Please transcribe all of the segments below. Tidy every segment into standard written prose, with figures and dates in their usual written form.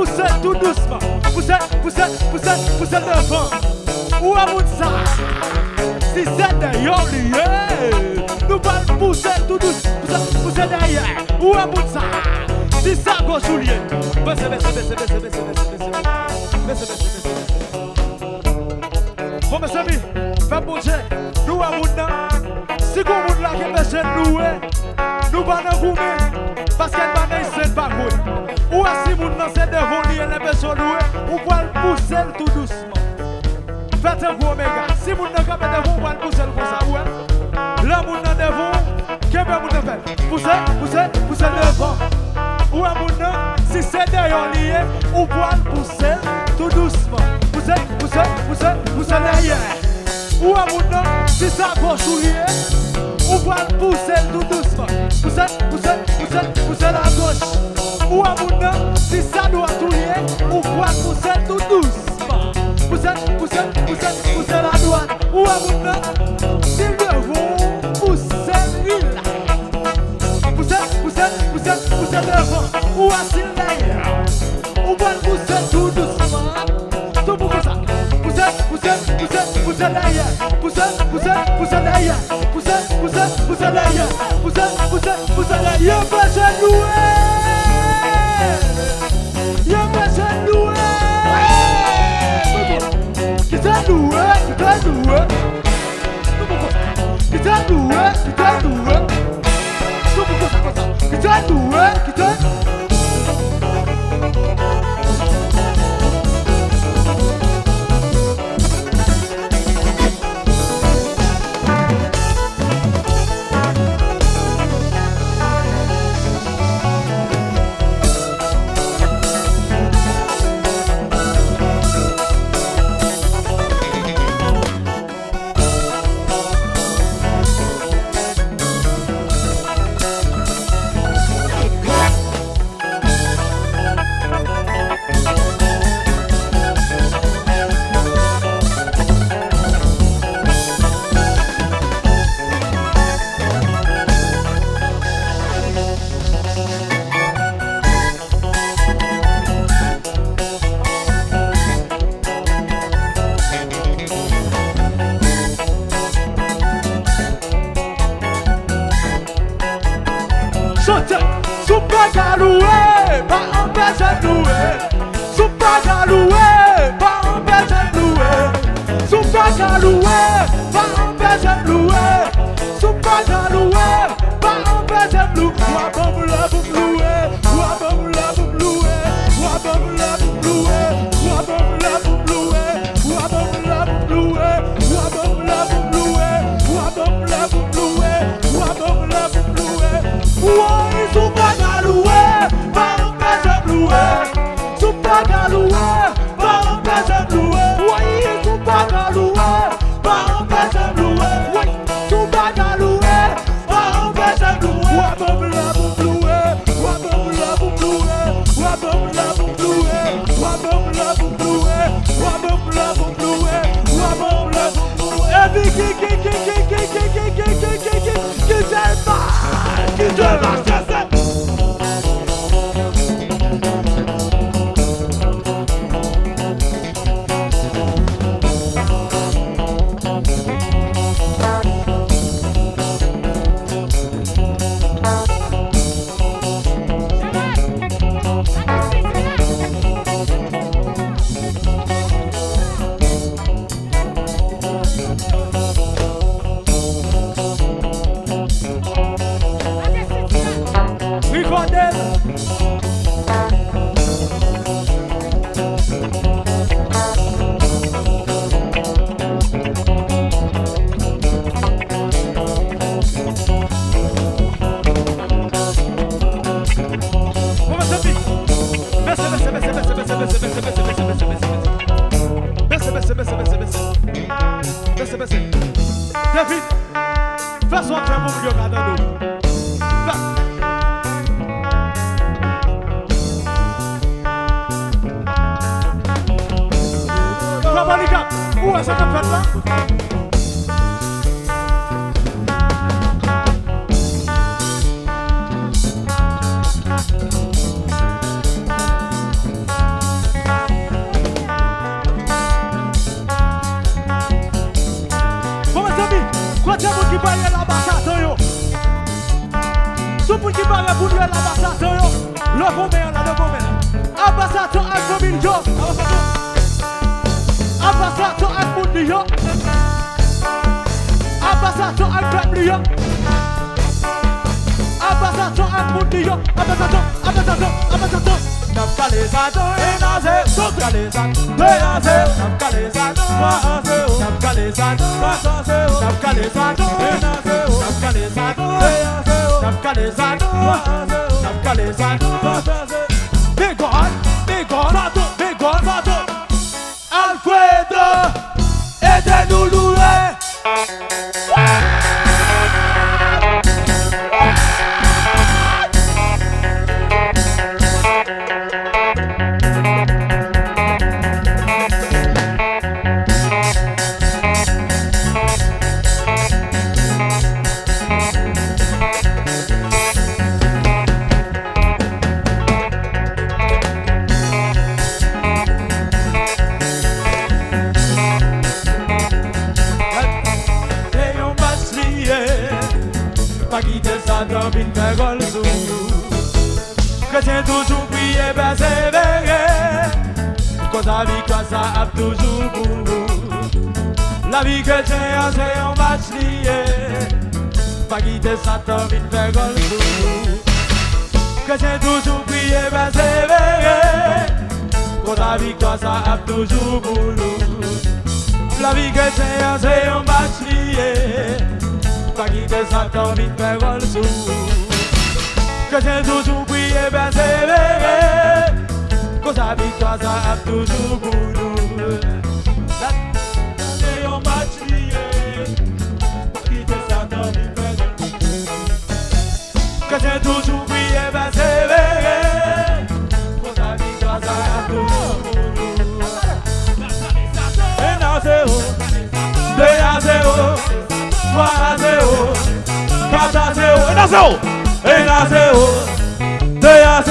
pousser tout doucement. Pousser devant. Ou à mon ça. Si c'est d'ailleurs lié, nous allons pousser tout doucement. Pousser derrière. Ou à mon ça. Si ça gauche ou lié. Baissez. Bon, mes amis, faites bon Dieu. Nous à mon si vous voulez la question nous allons goumer parce qu'elle va naître pas couille. Ou si vous n'avez devant lui la personne louée, ou pouvez pousser tout doucement. Faites un gros méga. Si vous n'avez pas devant, vous pouvez pousser comme ça. Ouais. Là vous n'avez devant, qu'est-ce que vous devez faire? Pousser devant. Ou à mon si c'est derrière lui, ou pouvez pousser tout doucement. Pousser derrière. Ou à mon si ça gauche ou lié, ou va pousser tout doucement. Pousser la gauche. Ou à mon si ça doit tout lié, ou va pousser tout doucement. Pousser la droite. Ou à mon si le vont pousser l'île. Pousser devant. Ou à s'il derrière. Ou va pousser tout doucement. Tout pour ça. Pousser derrière. Pousser derrière. Y'a pas de louer. Qui t'a loué. David, fais son très bon vieux cadeau. Où est-ce que tu fais là? combien là, de combien? Abassato ak famille yo. Abassato ak mundi yo. Abassato ak peuple yo. Abassato ak mundi yo. Abassato. Napkalizado enaze, napkalizado, enaze, napkalizado, enaze, napkalizado, enaze, napkalizado, enaze, napkalizado, enaze, napkalizado, enaze, napkalizado, enaze. Big God, Vato, Alfredo, aidez-nous louer. Chrétien toujours prier, persévérer. Cause la vie comme ça a toujours pour nous. La vie chrétienne c'est un match lié. Pas quitter Satan, vite faire goal sur nous. Chrétien toujours prier, persévérer. Cause la vie comme ça a toujours pour nous. La vie chrétienne c'est un match lié. Pas quitter Satan, vite faire goal sur nous. Chrétien toujours prier, persévérer. Cause la victoire ça a toujours pour nous. C'est un match lié. Quitter Satan, vite faire. Chrétien toujours prier, persévérer. Cause la victoire ça a toujours pour nous. 1-0, 2-0, 3-0, 4-0, 1-0, 2-0.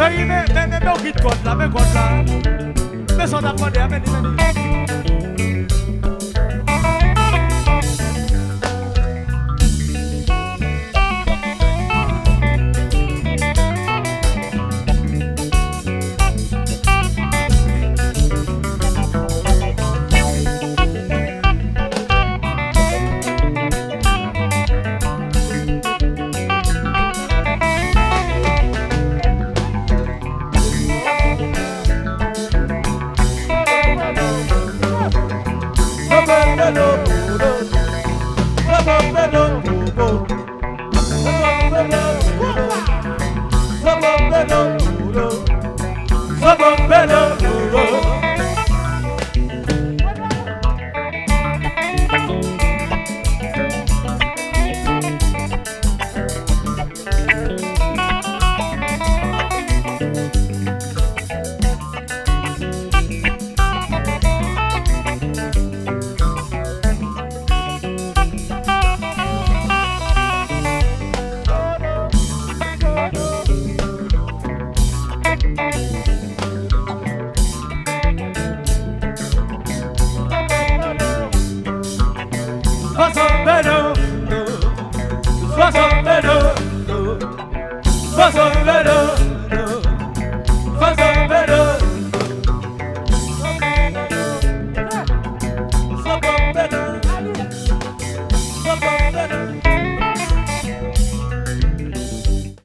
Mais on quitte code là, mais code là. Mais son d'accord, mais What's up?